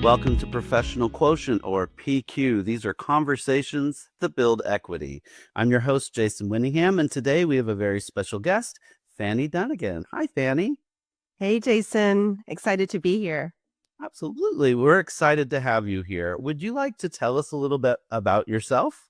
Welcome to Professional Quotient, or PQ. These are conversations that build equity. I'm your host, Jason Winningham, and today we have a very special guest, Fanny Dunagan. Hi, Fanny. Hey, Jason. Excited to be here. Absolutely. We're excited to have you here. Would you like to tell us a little bit about yourself?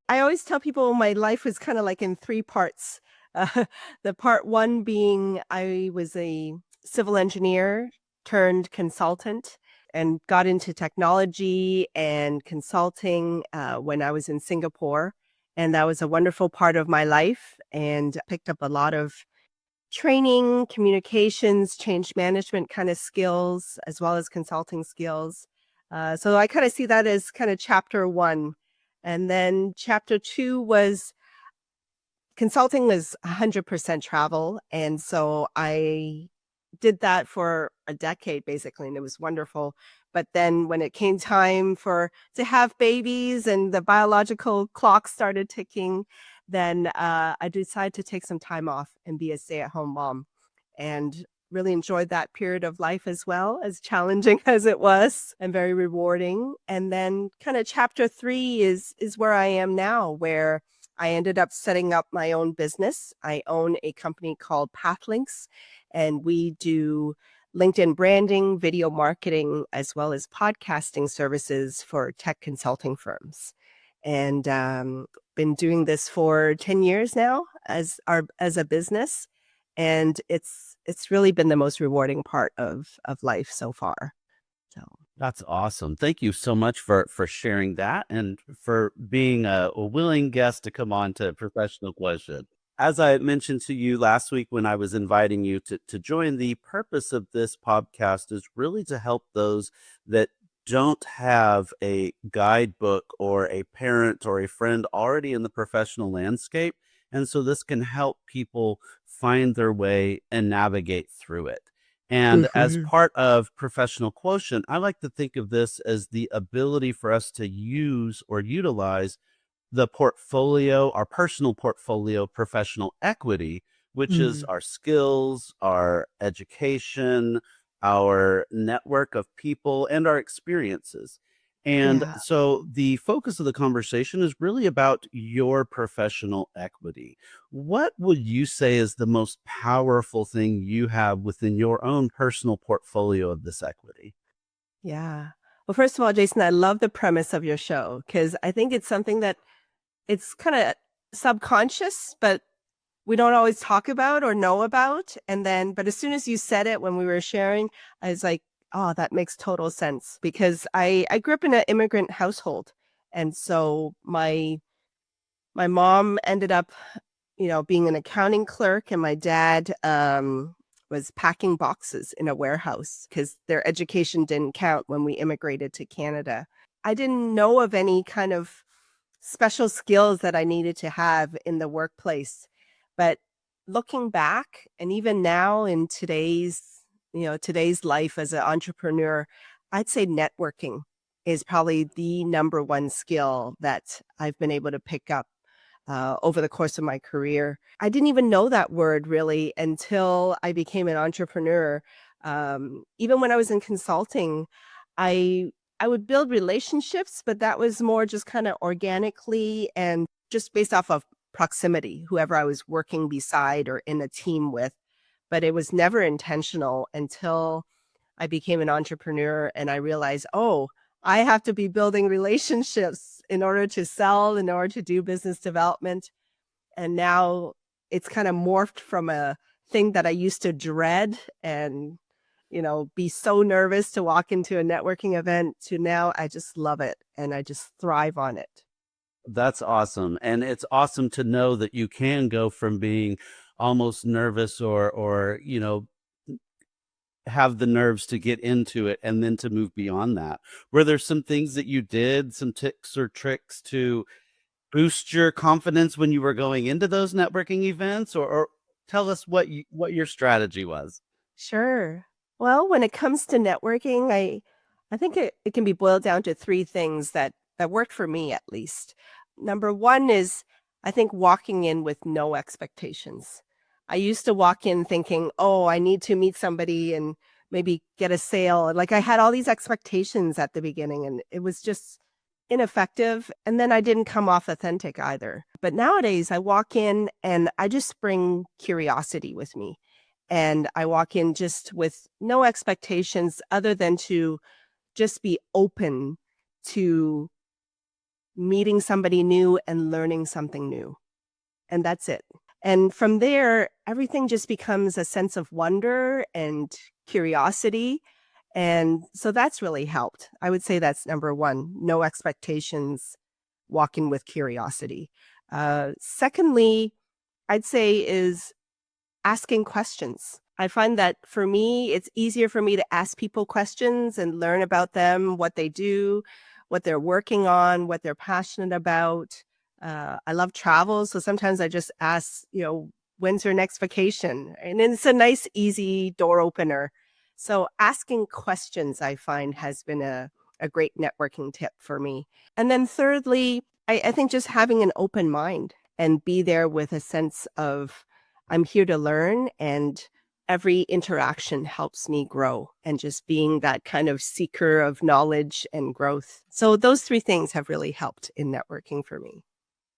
I always tell people my life was kind of like in three parts. Uh, the part one being I was a civil engineer turned consultant and got into technology and consulting when I was in Singapore. And that was a wonderful part of my life and picked up a lot of training, communications, change management kind of skills, as well as consulting skills. So I kind of see that as kind of chapter one. And then chapter two was consulting was 100% travel. And so I did that for a decade basically, and it was wonderful. But then when it came time for to have babies and the biological clock started ticking, then I decided to take some time off and be a stay-at-home mom, and really enjoyed that period of life as well, as challenging as it was and very rewarding. And then kind of chapter three is where I am now, where I ended up setting up my own business. I own a company called Pathlinks, and we do LinkedIn branding, video marketing, as well as podcasting services for tech consulting firms. And been doing this for 10 years now as a business. And it's really been the most rewarding part of life so far. So That's awesome. Thank you so much for sharing that and for being a willing guest to come on to Professional Question. As I mentioned to you last week when I was inviting you to join, the purpose of this podcast is really to help those that don't have a guidebook or a parent or a friend already in the professional landscape. And so this can help people find their way and navigate through it. And as Mhm. part of Professional Quotient, I like to think of this as the ability for us to use or utilize the portfolio, our personal portfolio, professional equity, which is Mm. our skills, our education, our network of people, and our experiences. And Yeah. so the focus of the conversation is really about your professional equity. What would you say is the most powerful thing you have within your own personal portfolio of this equity? Yeah. Well, first of all, Jason, I love the premise of your show because I think it's something that it's kind of subconscious, but we don't always talk about or know about. And then, but as soon as you said it when we were sharing, I was like, oh, that makes total sense because I grew up in an immigrant household. And so my mom ended up, being an accounting clerk, and my dad was packing boxes in a warehouse because their education didn't count when we immigrated to Canada. I didn't know of any kind of special skills that I needed to have in the workplace. But looking back, and even now in today's life as an entrepreneur, I'd say networking is probably the number one skill that I've been able to pick up over the course of my career. I didn't even know that word really until I became an entrepreneur. Even when I was in consulting, I I would build relationships, but that was more just kind of organically and just based off of proximity, whoever I was working beside or in a team with. But it was never intentional until I became an entrepreneur and I realized, oh, I have to be building relationships in order to sell, in order to do business development. And now it's kind of morphed from a thing that I used to dread and, be so nervous to walk into a networking event to now I just love it and I just thrive on it. That's awesome. And it's awesome to know that you can go from being almost nervous or have the nerves to get into it and then to move beyond that. Were there some things that you did, some tips or tricks to boost your confidence when you were going into those networking events, or tell us what your strategy was? Sure. Well, when it comes to networking, I think it can be boiled down to three things that worked for me at least. Number one is I think walking in with no expectations. I used to walk in thinking, oh, I need to meet somebody and maybe get a sale. Like I had all these expectations at the beginning and it was just ineffective. And then I didn't come off authentic either. But nowadays I walk in and I just bring curiosity with me. And I walk in just with no expectations other than to just be open to meeting somebody new and learning something new. And that's it. And from there, everything just becomes a sense of wonder and curiosity. And so that's really helped. I would say that's number one, no expectations, walk in with curiosity. Secondly, I'd say is asking questions. I find that for me, it's easier for me to ask people questions and learn about them, what they do, what they're working on, what they're passionate about. I love travel. So sometimes I just ask, when's your next vacation? And it's a nice, easy door opener. So asking questions, I find, has been a great networking tip for me. And then thirdly, I think just having an open mind and be there with a sense of I'm here to learn, and every interaction helps me grow, and just being that kind of seeker of knowledge and growth. So those three things have really helped in networking for me.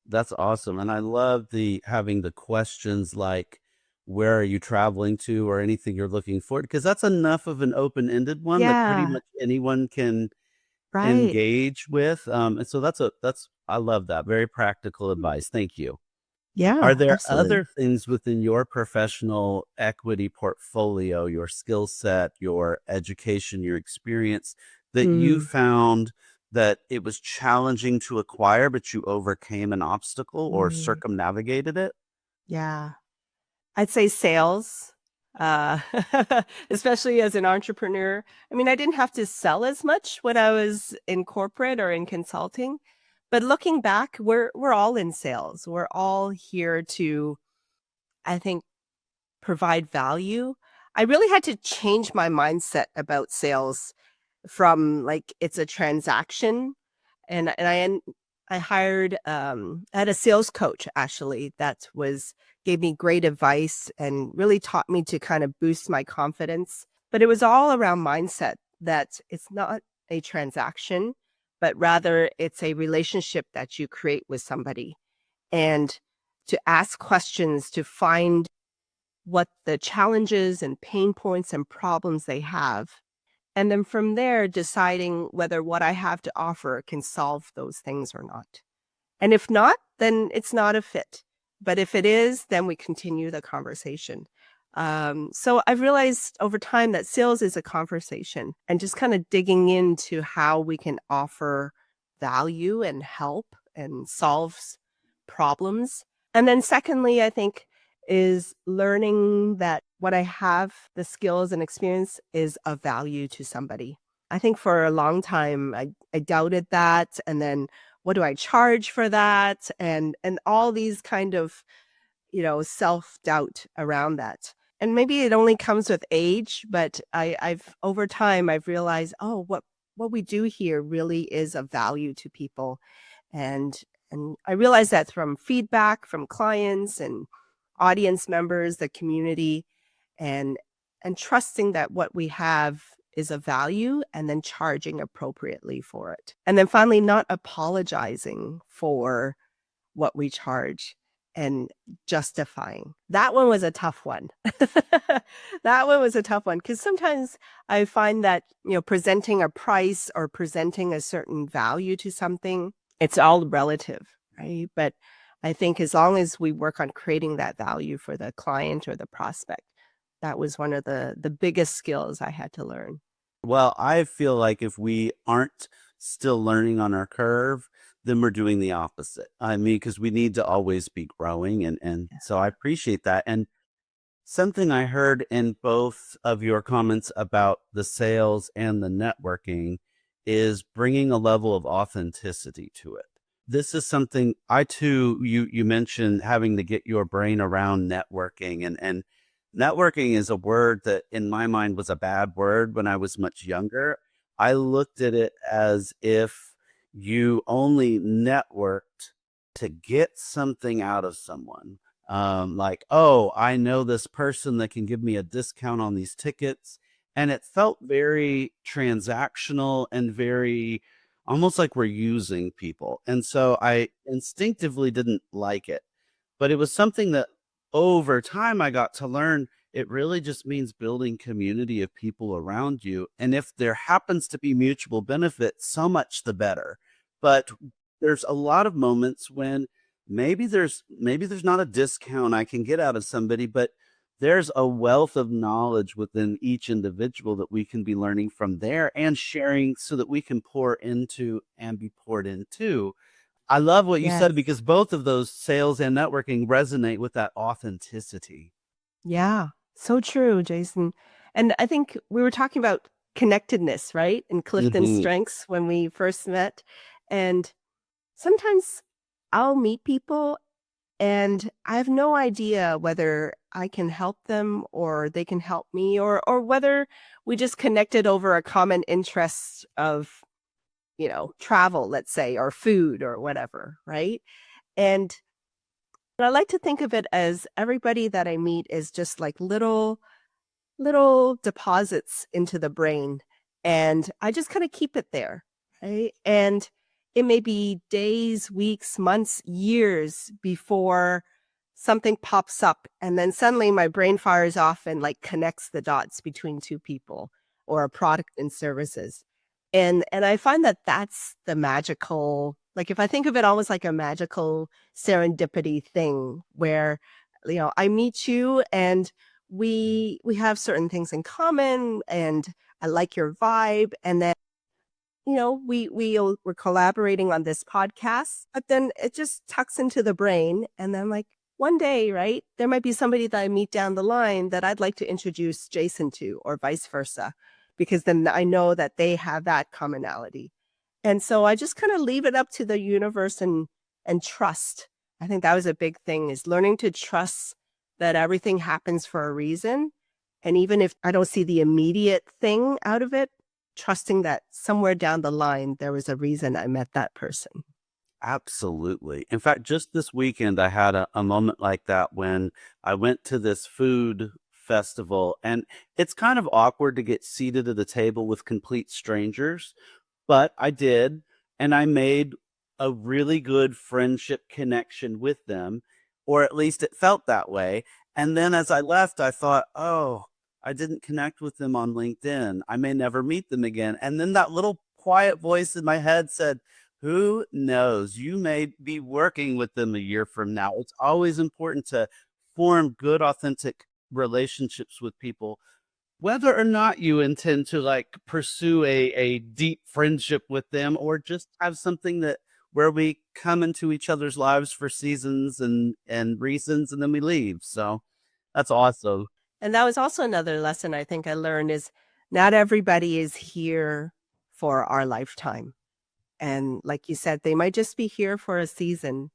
That's awesome. And I love the having the questions like, where are you traveling to, or anything you're looking for? Because that's enough of an open-ended one that pretty Yeah, much anyone can right. engage with. And so that's I love that. Very practical advice. Thank you. Yeah, Are there absolutely. other things within your professional equity portfolio, your skill set, your education, your experience that you Mm, found that it was challenging to acquire, but you overcame an obstacle or mm, circumnavigated it? yeah. I'd say sales, uh, especially as an entrepreneur. I mean, I didn't have to sell as much when I was in corporate or in consulting, but looking back, we're all in sales. We're all here to, I think, provide value. I really had to change my mindset about sales from like it's a transaction, and I hired I had a sales coach actually that was gave me great advice and really taught me to kind of boost my confidence. But it was all around mindset, that it's not a transaction, but rather it's a relationship that you create with somebody, and to ask questions to find what the challenges and pain points and problems they have. And then from there, deciding whether what I have to offer can solve those things or not. And if not, then it's not a fit. But if it is, then we continue the conversation. So I've realized over time that sales is a conversation, and just kind of digging into how we can offer value and help and solve problems. And then secondly, I think is learning that what I have, the skills and experience, is of value to somebody. I think for a long time I doubted that, and then what do I charge for that? And all these kind of, self-doubt around that. And maybe it only comes with age, but I've over time I've realized, oh, what we do here really is of value to people. And and I realized that from feedback from clients and audience members, the community, and and trusting that what we have is of value, and then charging appropriately for it. And then finally, not apologizing for what we charge and justifying. That one was a tough one. That one was a tough one because sometimes I find that, presenting a price or presenting a certain value to something, it's all relative, right? But I think as long as we work on creating that value for the client or the prospect, that was one of the biggest skills I had to learn. Well, I feel like if we aren't still learning on our curve, then we're doing the opposite. I mean, because we need to always be growing, and so I appreciate that. And something I heard in both of your comments about the sales and the networking is bringing a level of authenticity to it. This is something I too, you mentioned having to get your brain around networking, and networking is a word that in my mind was a bad word when I was much younger. I looked at it as if you only networked to get something out of someone, like, oh, I know this person that can give me a discount on these tickets, and it felt very transactional and very almost like we're using people. And so I instinctively didn't like it. But it was something that over time I got to learn it really just means building community of people around you. And if there happens to be mutual benefit, so much the better. But there's a lot of moments when maybe there's not a discount I can get out of somebody, but there's a wealth of knowledge within each individual that we can be learning from there and sharing so that we can pour into and be poured into. I love what you said Yes. because both of those sales and networking resonate with that authenticity. Yeah. So true, Jason. And I think we were talking about connectedness, right? And Clifton's Mhm. strengths when we first met. And sometimes I'll meet people and I have no idea whether I can help them or they can help me, or whether we just connected over a common interest of, travel, let's say, or food or whatever, right? And I like to think of it as everybody that I meet is just like little deposits into the brain, and I just kind of keep it there, right? And it may be days, weeks, months, years before something pops up, and then suddenly my brain fires off and like connects the dots between two people or a product and services. And I find that that's the magical, like if I think of it almost like a magical serendipity thing where I meet you and we have certain things in common, and I like your vibe, and then we're collaborating on this podcast, but then it just tucks into the brain, and then like one day, right, there might be somebody that I meet down the line that I'd like to introduce Jason to, or vice versa, because then I know that they have that commonality. And so I just kind of leave it up to the universe and trust. I think that was a big thing, is learning to trust that everything happens for a reason. And even if I don't see the immediate thing out of it, trusting that somewhere down the line there was a reason I met that person. Absolutely. In fact, just this weekend, I had a moment like that when I went to this food festival, and it's kind of awkward to get seated at a table with complete strangers. But I did, and I made a really good friendship connection with them, or at least it felt that way. And then as I left, I thought, "Oh, I didn't connect with them on LinkedIn. I may never meet them again." And then that little quiet voice in my head said, "Who knows? You may be working with them a year from now." It's always important to form good, authentic relationships with people whether or not you intend to like pursue a deep friendship with them or just have something that where we come into each other's lives for seasons and reasons and then we leave. So that's awesome. And that was also another lesson I think I learned, is not everybody is here for our lifetime. And like you said, they might just be here for a season.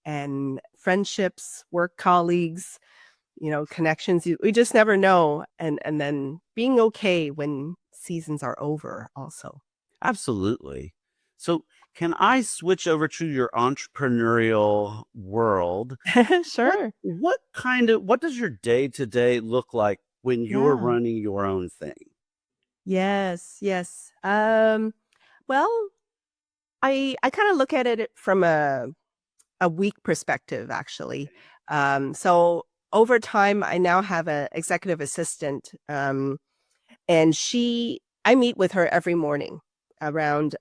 And friendships, work colleagues, connections, we just never know. And then being okay when seasons are over also. Absolutely. So can I switch over to your entrepreneurial world? What Sure. what does your day to day look like when you're Yeah. running your own thing? Yes, yes. Well, I kind of look at it from a week perspective, actually. So over time, I now have an executive assistant, and I meet with her every morning around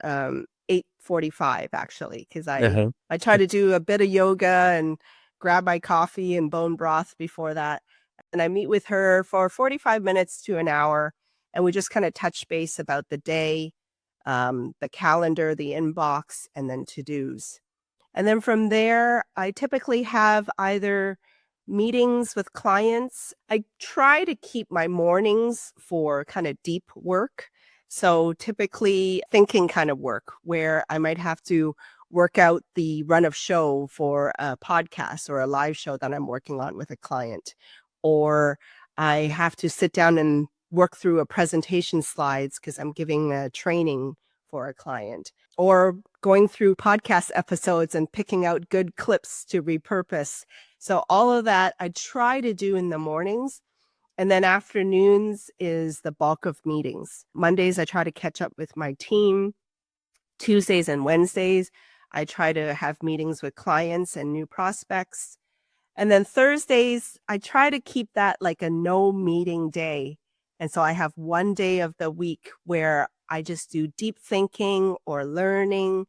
8:45, actually, because Uh-huh. I try to do a bit of yoga and grab my coffee and bone broth before that, and I meet with her for 45 minutes to an hour, and we just kind of touch base about the day, the calendar, the inbox, and then to dos. And then from there, I typically have either meetings with clients. I try to keep my mornings for kind of deep work. So typically thinking kind of work where I might have to work out the run of show for a podcast or a live show that I'm working on with a client. Or I have to sit down and work through a presentation slides because I'm giving a training for a client, or going through podcast episodes and picking out good clips to repurpose. So all of that I try to do in the mornings. And then afternoons is the bulk of meetings. Mondays, I try to catch up with my team. Tuesdays and Wednesdays, I try to have meetings with clients and new prospects. And then Thursdays, I try to keep that like a no meeting day. And so I have one day of the week where I just do deep thinking or learning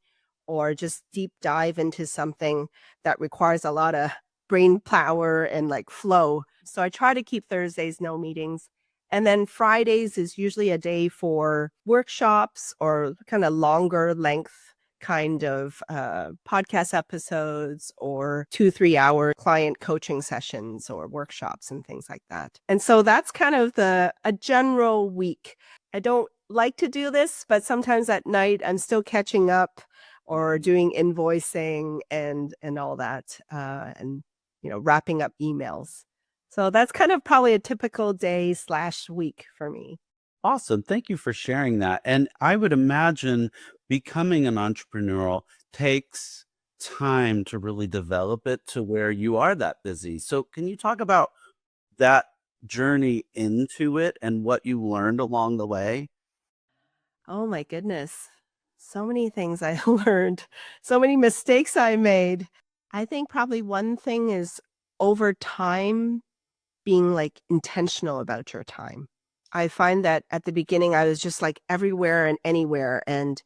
or just deep dive into something that requires a lot of brain power and like flow. So I try to keep Thursdays no meetings. And then Fridays is usually a day for workshops or kind of longer length kind of podcast episodes or 2-3 hour client coaching sessions or workshops and things like that. And so that's kind of a general week. I don't like to do this, but sometimes at night I'm still catching up or doing invoicing and all that, and wrapping up emails. So that's kind of probably a typical day/week for me. Awesome. Thank you for sharing that. And I would imagine becoming an entrepreneurial takes time to really develop it to where you are that busy. So, can you talk about that journey into it and what you learned along the way? Oh my goodness. So many things I learned, so many mistakes I made. I think probably one thing is over time being like intentional about your time. I find that at the beginning I was just like everywhere and anywhere, and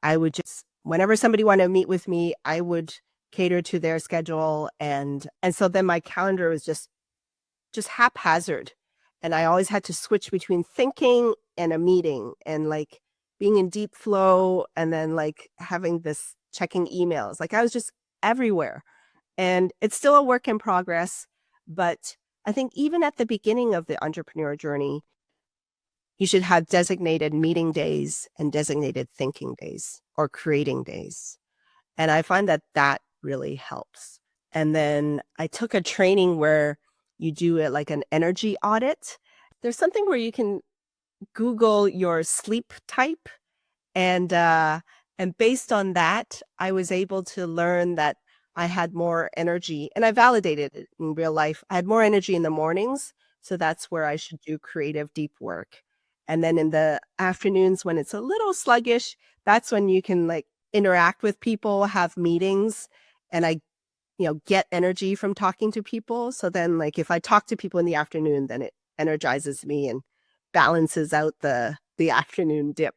I would just whenever somebody wanted to meet with me, I would cater to their schedule, and so then my calendar was just haphazard, and I always had to switch between thinking and a meeting and like being in deep flow and then like having this checking emails. Like I was just everywhere. And it's still a work in progress, but I think even at the beginning of the entrepreneur journey, you should have designated meeting days and designated thinking days or creating days. And I find that that really helps. And then I took a training where you do it like an energy audit. There's something where you can Google your sleep type, and based on that, I was able to learn that I had more energy, and I validated it in real life. I had more energy in the mornings, so that's where I should do creative deep work. And then in the afternoons when it's a little sluggish, that's when you can like interact with people, have meetings, and I get energy from talking to people. So then like if I talk to people in the afternoon, then it energizes me and balances out the afternoon dip.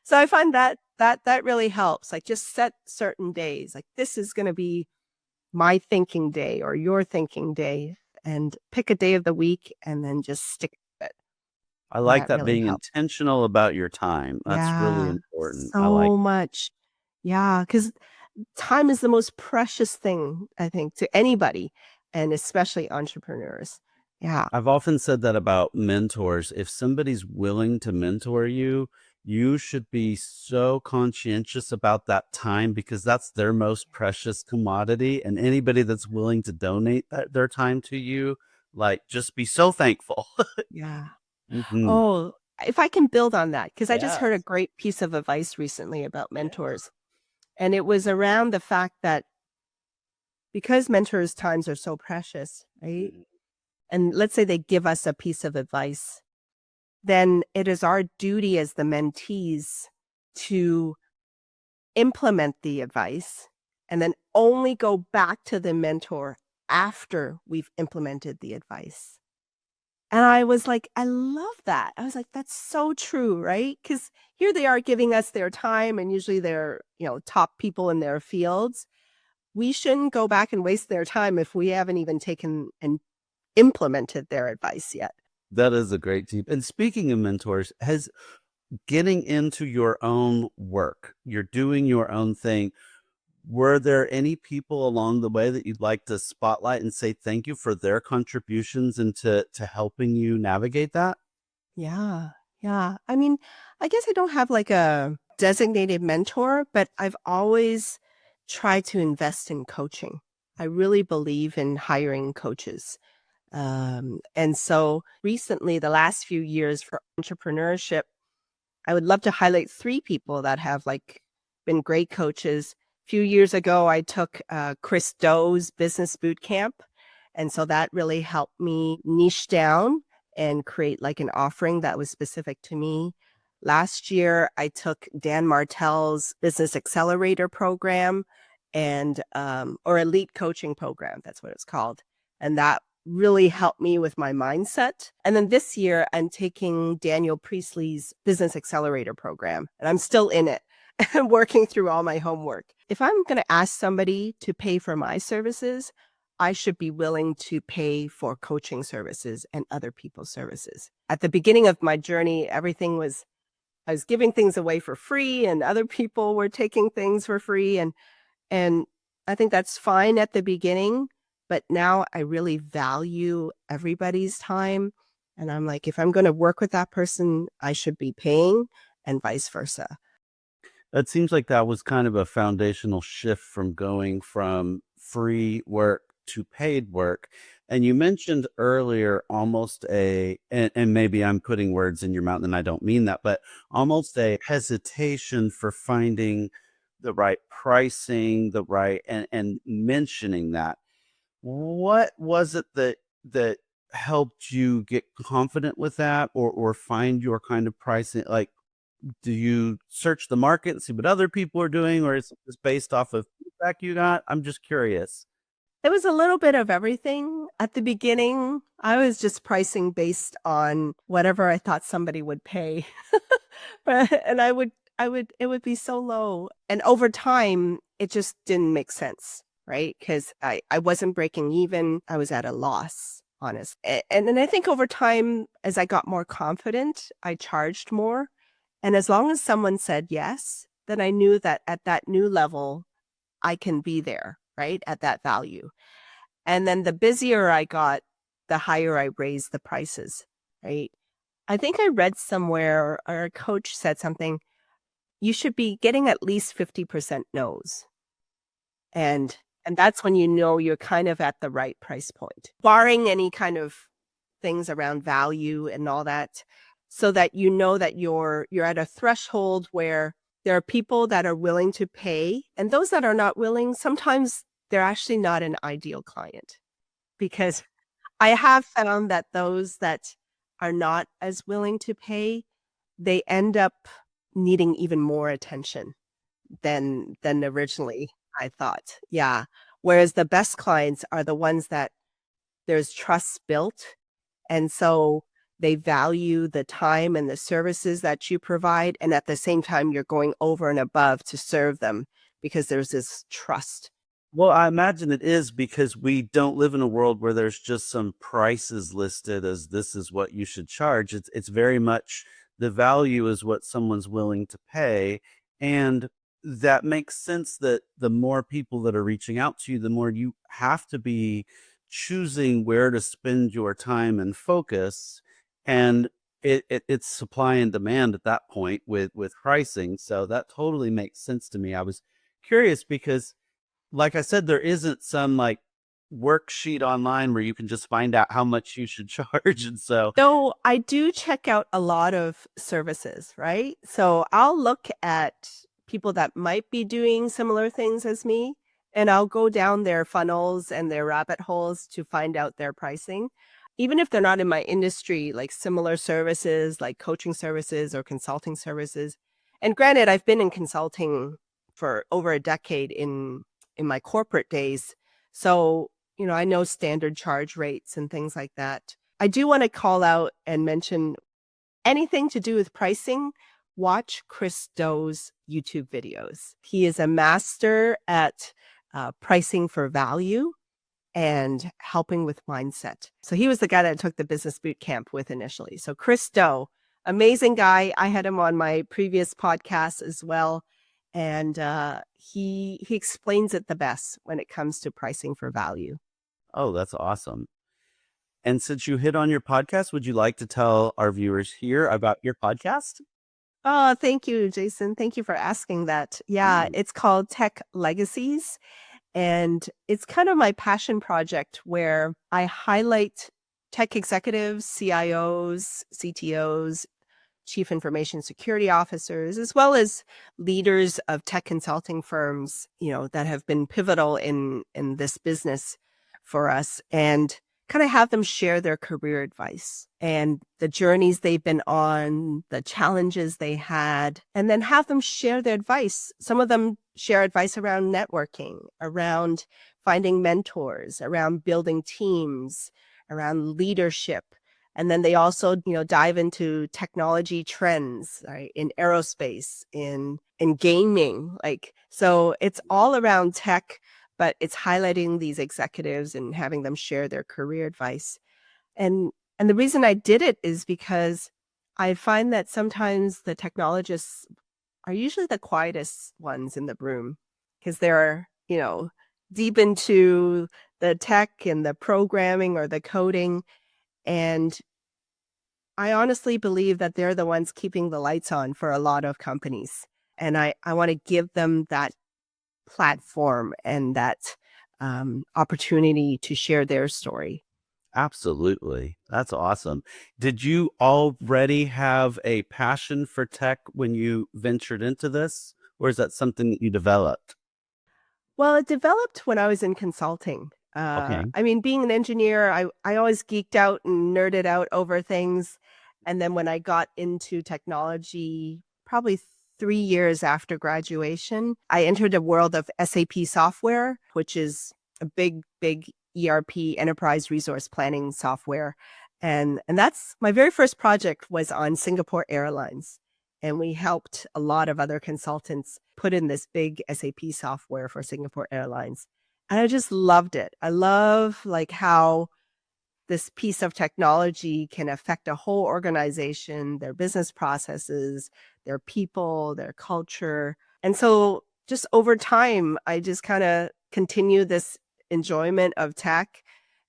So I find that really helps. Like just set certain days. Like this is going to be my thinking day or your thinking day, and pick a day of the week and then just stick with it. I like That that really being helps. intentional about your time. That's really Yeah, important. I like so much. Yeah, because time is the most precious thing, I think, to anybody, and especially entrepreneurs. Yeah, I've often said that about mentors. If somebody's willing to mentor you, you should be so conscientious about that time because that's their most precious commodity. And anybody that's willing to donate their time to you, like, just be so thankful. yeah. Mhm. Oh, if I can build on that, because I just heard a Yes. great piece of advice recently about Yeah. mentors. And it was around the fact that because mentors' times are so precious, right? Mhm. And let's say they give us a piece of advice, then it is our duty as the mentees to implement the advice and then only go back to the mentor after we've implemented the advice. And I was like, I love that. I was like, that's so true, right? Because here they are giving us their time, and usually they're, top people in their fields. We shouldn't go back and waste their time if we haven't even taken and implemented their advice yet. That is a great tip. And speaking of mentors, has getting into your own work, you're doing your own thing. Were there any people along the way that you'd like to spotlight and say thank you for their contributions into helping you navigate that? Yeah. Yeah. I mean, I guess I don't have like a designated mentor, but I've always tried to invest in coaching. I really believe in hiring coaches. And so recently, the last few years for entrepreneurship, I would love to highlight three people that have like been great coaches. A few years ago, I took Chris Doe's business boot camp, And so that really helped me niche down and create like an offering that was specific to me. Last year, I took Dan Martell's Business Accelerator program and or Elite Coaching Program. That's what it's called. And that really helped me with my mindset. And then this year, I'm taking Daniel Priestley's Business Accelerator program, and I'm still in it and working through all my homework. If I'm going to ask somebody to pay for my services, I should be willing to pay for coaching services and other people's services. At the beginning of my journey, everything was, I was giving things away for free and other people were taking things for free. And I think that's fine at the beginning, but now I really value everybody's time. And I'm like, if I'm going to work with that person, I should be paying and vice versa. It seems like that was kind of a foundational shift from going from free work to paid work. And you mentioned earlier almost and maybe I'm putting words in your mouth and I don't mean that, but almost a hesitation for finding the right pricing, the right, and mentioning that. What was it that helped you get confident with that or find your kind of pricing? Like, do you search the market and see what other people are doing, or is it just based off of feedback you got? I'm just curious. It was a little bit of everything. At the beginning, I was just pricing based on whatever I thought somebody would pay. And it would be so low. And over time, it just didn't make sense, right? Because I wasn't breaking even. I was at a loss, honest. And then I think over time, as I got more confident, I charged more. And as long as someone said yes, then I knew that at that new level, I can be there, right? At that value. And then the busier I got, the higher I raised the prices, right? I think I read somewhere or a coach said something, you should be getting at least 50% no's. And that's when you know you're kind of at the right price point, barring any kind of things around value and all that, so that you know that you're at a threshold where there are people that are willing to pay, and those that are not willing, sometimes they're actually not an ideal client. Because I have found that those that are not as willing to pay, they end up needing even more attention than originally I thought. Yeah. Whereas the best clients are the ones that there's trust built. And so they value the time and the services that you provide. And at the same time, you're going over and above to serve them because there's this trust. Well, I imagine it is because we don't live in a world where there's just some prices listed as this is what you should charge. It's very much the value is what someone's willing to pay. And that makes sense that the more people that are reaching out to you, the more you have to be choosing where to spend your time and focus. And it's supply and demand at that point with pricing. So that totally makes sense to me. I was curious because like I said, there isn't some like worksheet online where you can just find out how much you should charge. And so, So I do check out a lot of services, right? So I'll look at people that might be doing similar things as me, and I'll go down their funnels and their rabbit holes to find out their pricing. Even if they're not in my industry, like similar services, like coaching services or consulting services. And granted, I've been in consulting for over a decade in my corporate days. So, I know standard charge rates and things like that. I do want to call out and mention anything to do with pricing. Watch Chris Doe's YouTube videos. He is a master at pricing for value and helping with mindset. So he was the guy that I took the business boot camp with initially. So Chris Doe, amazing guy. I had him on my previous podcast as well. And he explains it the best when it comes to pricing for value. oh, that's awesome. And since you hit on your podcast, would you like to tell our viewers here about your podcast? Oh, thank you, Jason. Thank you for asking that. Yeah, Mm. it's called Tech Legacies. And it's kind of my passion project where I highlight tech executives, CIOs, CTOs, chief information security officers, as well as leaders of tech consulting firms, that have been pivotal in this business for us and kind of have them share their career advice and the journeys they've been on, the challenges they had, and then have them share their advice. Some of them share advice around networking, around finding mentors, around building teams, around leadership. And then they also, dive into technology trends, right? In aerospace, in gaming. So it's all around tech, but it's highlighting these executives and having them share their career advice. And the reason I did it is because I find that sometimes the technologists are usually the quietest ones in the room because they're, deep into the tech and the programming or the coding. And I honestly believe that they're the ones keeping the lights on for a lot of companies. And I want to give them that platform and that opportunity to share their story. Absolutely. That's awesome. Did you already have a passion for tech when you ventured into this, or is that something that you developed? Well, it developed when I was in consulting. Okay. I mean, being an engineer, I always geeked out and nerded out over things. And then when I got into technology, probably 3 years after graduation, I entered a world of SAP software, which is a big, big ERP enterprise resource planning software. And that's my very first project was on Singapore Airlines. And we helped a lot of other consultants put in this big SAP software for Singapore Airlines. And I just loved it. I love how this piece of technology can affect a whole organization, their business processes, their people, their culture. And so just over time, I just kind of continue this enjoyment of tech.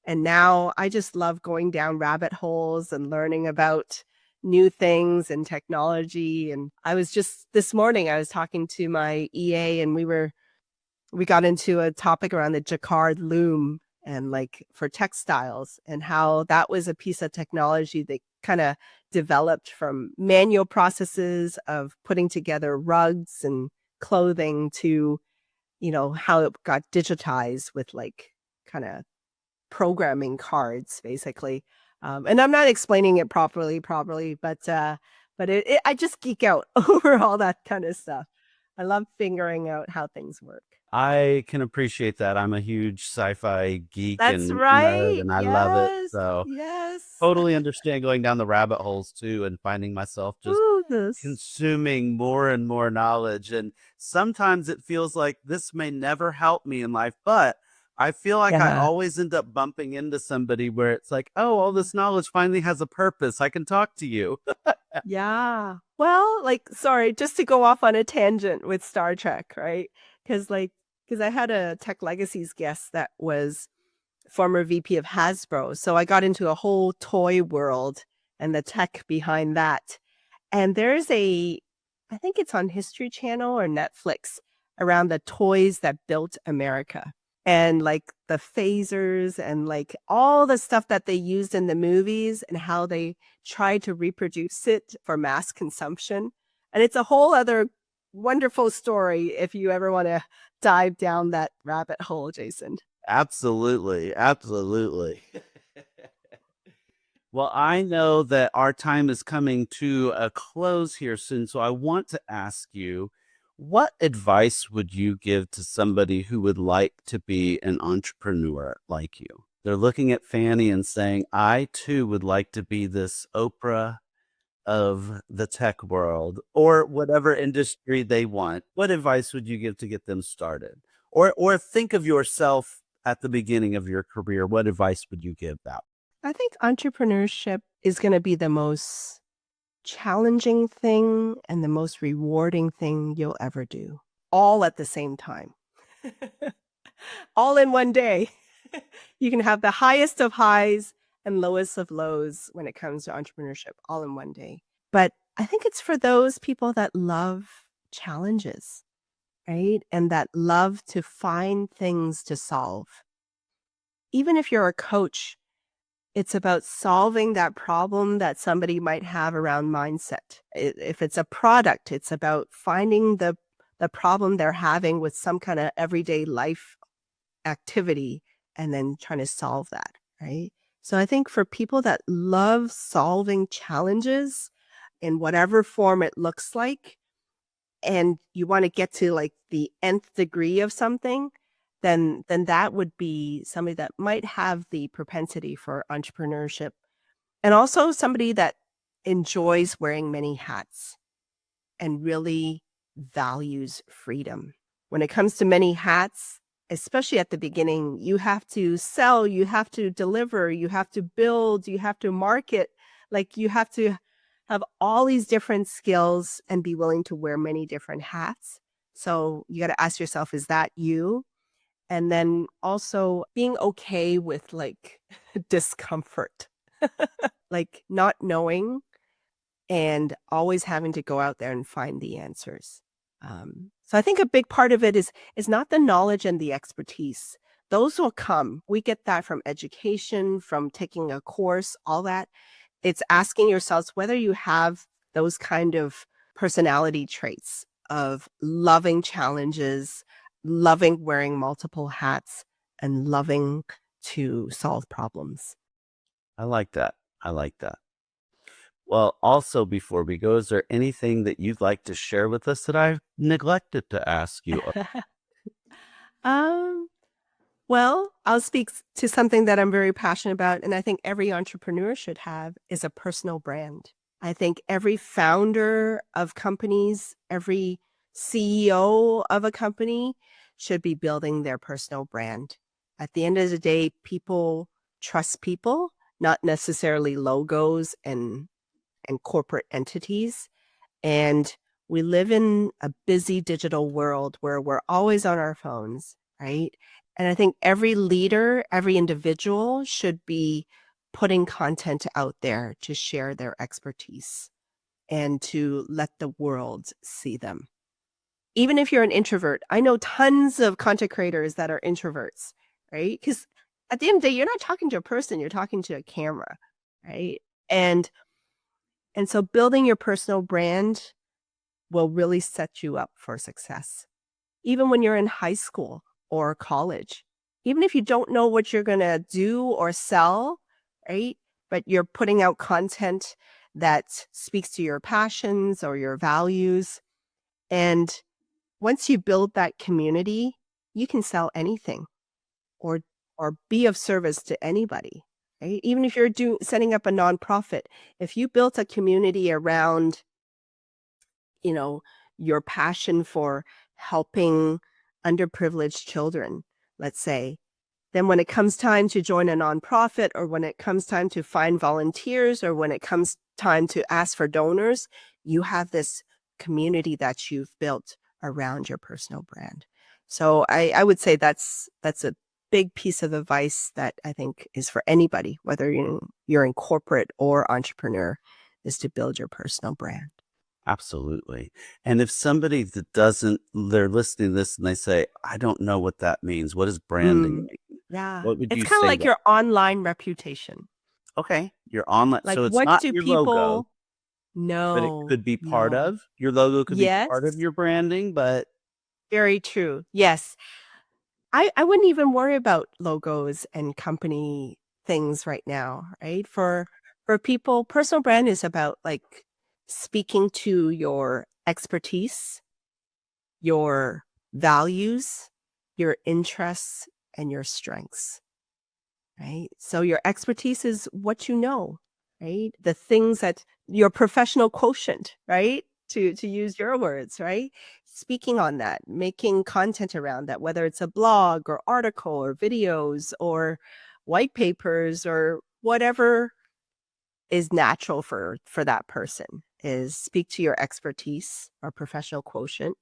And now I just love going down rabbit holes and learning about new things and technology. And I was just this morning, I was talking to my EA and we got into a topic around the jacquard loom and for textiles and how that was a piece of technology that kind of developed from manual processes of putting together rugs and clothing to, how it got digitized with kind of programming cards, basically. And I'm not explaining it properly, but I just geek out over all that kind of stuff. I love figuring out how things work. I can appreciate that. I'm a huge sci-fi geek That's and nerd, right. and I love it. Yes. So Yes. totally understand going down the rabbit holes too and finding myself just Ooh, this. consuming more and more knowledge. And sometimes it feels like this may never help me in life, but I feel like I Yeah. always end up bumping into somebody where it's like, oh, all this knowledge finally has a purpose. I can talk to you. Yeah. Well, sorry, just to go off on a tangent with Star Trek, right? Because I had a Tech Legacies guest that was former VP of Hasbro. So I got into a whole toy world and the tech behind that. And I think it's on History Channel or Netflix around the toys that built America and the phasers and all the stuff that they used in the movies and how they tried to reproduce it for mass consumption. And it's a whole other wonderful story if you ever want to dive down that rabbit hole, Jason. Absolutely. Absolutely. Well, I know that our time is coming to a close here soon, so I want to ask you, what advice would you give to somebody who would like to be an entrepreneur like you? They're looking at Fanny and saying, I too would like to be this Oprah of the tech world or whatever industry they want. What advice would you give to get them started? Or think of yourself at the beginning of your career. What advice would you give that? I think entrepreneurship is going to be the most challenging thing and the most rewarding thing you'll ever do, all at the same time, all in one day. You can have the highest of highs and lowest of lows when it comes to entrepreneurship, all in one day. But I think it's for those people that love challenges, right? And that love to find things to solve. Even if you're a coach, it's about solving that problem that somebody might have around mindset. If it's a product, it's about finding the problem they're having with some kind of everyday life activity and then trying to solve that, right? So I think for people that love solving challenges in whatever form it looks like, and you want to get to like the nth degree of something, then that would be somebody that might have the propensity for entrepreneurship, and also somebody that enjoys wearing many hats and really values freedom. When it comes to many hats, especially at the beginning, you have to sell, you have to deliver, you have to build, you have to market. Like you have to have all these different skills and be willing to wear many different hats. So you got to ask yourself, is that you? And then also being okay with like discomfort, like not knowing and always having to go out there and find the answers. So I think a big part of it is not the knowledge and the expertise. Those will come. We get that from education, from taking a course, all that. It's asking yourselves whether you have those kind of personality traits of loving challenges, loving wearing multiple hats, and loving to solve problems. I like that. I like that. Well, also before we go, is there anything that you'd like to share with us that I've neglected to ask you? um, Well, I'll speak to something that I'm very passionate about, and I think every entrepreneur should have is a personal brand. I think every founder of companies, every CEO of a company should be building their personal brand. At the end of the day, people trust people, not necessarily logos and corporate entities. And we live in a busy digital world where we're always on our phones, right? And I think every leader, every individual should be putting content out there to share their expertise and to let the world see them. Even if you're an introvert, I know tons of content creators that are introverts, right? Because at the end of the day, you're not talking to a person, you're talking to a camera, right? And so building your personal brand will really set you up for success. Even when you're in high school or college, even if you don't know what you're going to do or sell, right? But you're putting out content that speaks to your passions or your values. And once you build that community, you can sell anything or or be of service to anybody. Right? Even if you're setting up a nonprofit, if you built a community around you know, your passion for helping underprivileged children, let's say, then when it comes time to join a nonprofit or when it comes time to find volunteers or when it comes time to ask for donors, you have this community that you've built around your personal brand. So I would say that's a big piece of advice that I think is for anybody, whether you're in corporate or entrepreneur, is to build your personal brand. Absolutely. And if somebody that doesn't, they're listening to this and they say, I don't know what that means. What does branding Mm, mean? yeah. What would It's you kind of say like to your online reputation. Okay, you're online. Like, So it's what not do your logo, people but it know? could be part No. of your logo could be part of Yes, your branding, but very true. Yes. I wouldn't even worry about logos and company things right now, right? For people, personal brand is about like speaking to your expertise, your values, your interests, and your strengths. Right? So your expertise is what you know, right? The things that your professional quotient, right? To use your words, right? Speaking on that, making content around that, whether it's a blog or article or videos or white papers or whatever is natural for that person, is speak to your expertise or professional quotient.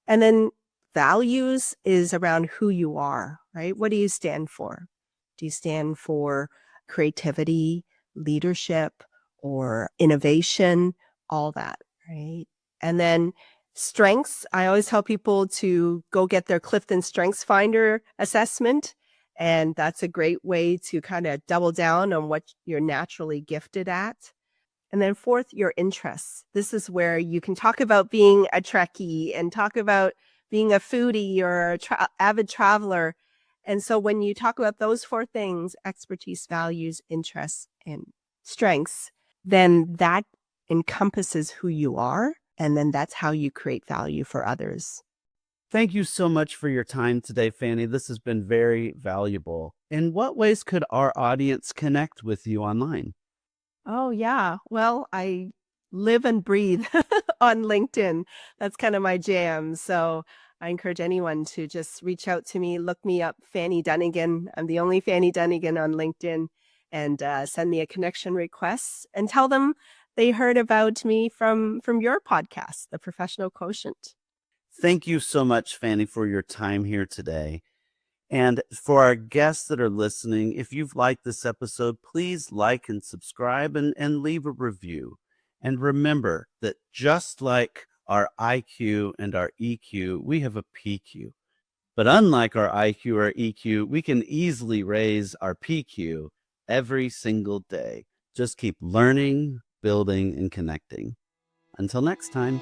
And then values is around who you are, right? What do you stand for? Do you stand for creativity, leadership, or innovation? All that, right? And then strengths, I always tell people to go get their Clifton Strengths Finder assessment. And that's a great way to kind of double down on what you're naturally gifted at. And then fourth, your interests. This is where you can talk about being a Trekkie and talk about being a foodie or avid traveler. And so when you talk about those four things, expertise, values, interests, and strengths, then that encompasses who you are. And then that's how you create value for others. Thank you so much for your time today, Fanny. This has been very valuable. In what ways could our audience connect with you online? Oh, yeah. Well, I live and breathe on LinkedIn. That's kind of my jam. So I encourage anyone to just reach out to me, look me up, Fanny Dunagan. I'm the only Fanny Dunagan on LinkedIn, and send me a connection request and tell them they heard about me from your podcast, The Professional Quotient. Thank you so much, Fanny, for your time here today. And for our guests that are listening, if you've liked this episode, please like and subscribe and leave a review. And remember that just like our IQ and our EQ, we have a PQ. But unlike our IQ or EQ, we can easily raise our PQ every single day. Just keep learning, building, and connecting. Until next time.